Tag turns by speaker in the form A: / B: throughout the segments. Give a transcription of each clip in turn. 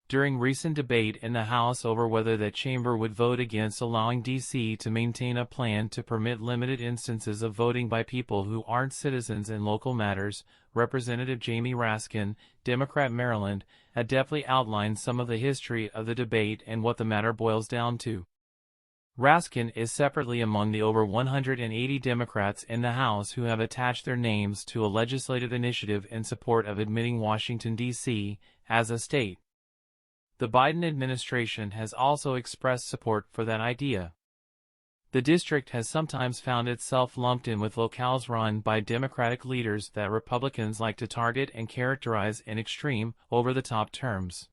A: During recent debate in the House over whether that chamber would vote against allowing D.C. to maintain a plan to permit limited instances of voting by people who aren't citizens in local matters, Representative Jamie Raskin, Democrat Maryland, adeptly outlined some of the history of the debate and what the matter boils down to. Raskin is separately among the over 180 Democrats in the House who have attached their names to a legislative initiative in support of admitting Washington, D.C. as a state. The Biden administration has also expressed support for that idea. The district has sometimes found itself lumped in with locales run by Democratic leaders that Republicans like to target and characterize in extreme, over-the-top terms.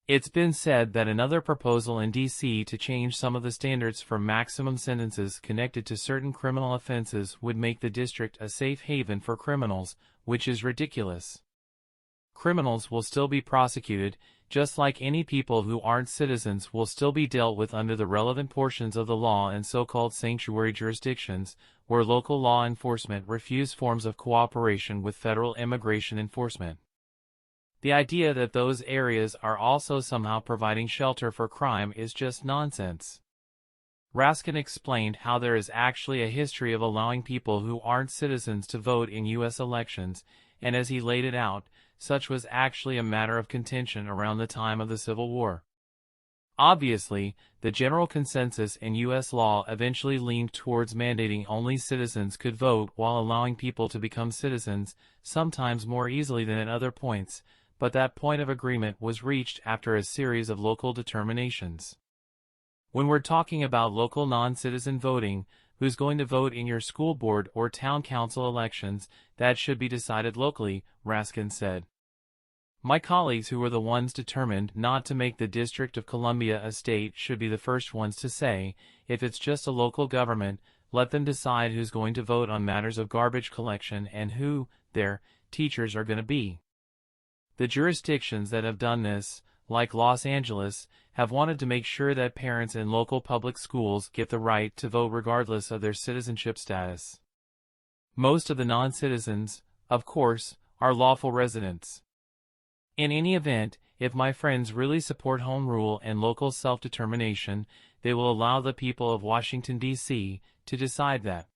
A: It's been said that another proposal in D.C. to change some of the standards for maximum sentences connected to certain criminal offenses would make the district a safe haven for criminals, which is ridiculous. Criminals will still be prosecuted, just like any people who aren't citizens will still be dealt with under the relevant portions of the law in so-called sanctuary jurisdictions, where local law enforcement refuse forms of cooperation with federal immigration enforcement. The idea that those areas are also somehow providing shelter for crime is just nonsense. Raskin explained how there is actually a history of allowing people who aren't citizens to vote in U.S. elections, and as he laid it out, such was actually a matter of contention around the time of the Civil War. Obviously, the general consensus in U.S. law eventually leaned towards mandating only citizens could vote while allowing people to become citizens, sometimes more easily than at other points, but that point of agreement was reached after a series of local determinations. When we're talking about local non-citizen voting, who's going to vote in your school board or town council elections, that should be decided locally, Raskin said. My colleagues who were the ones determined not to make the District of Columbia a state should be the first ones to say, if it's just a local government, let them decide who's going to vote on matters of garbage collection and who their teachers are going to be. The jurisdictions that have done this, like Los Angeles, have wanted to make sure that parents in local public schools get the right to vote regardless of their citizenship status. Most of the non-citizens, of course, are lawful residents. In any event, if my friends really support home rule and local self-determination, they will allow the people of Washington, D.C. to decide that.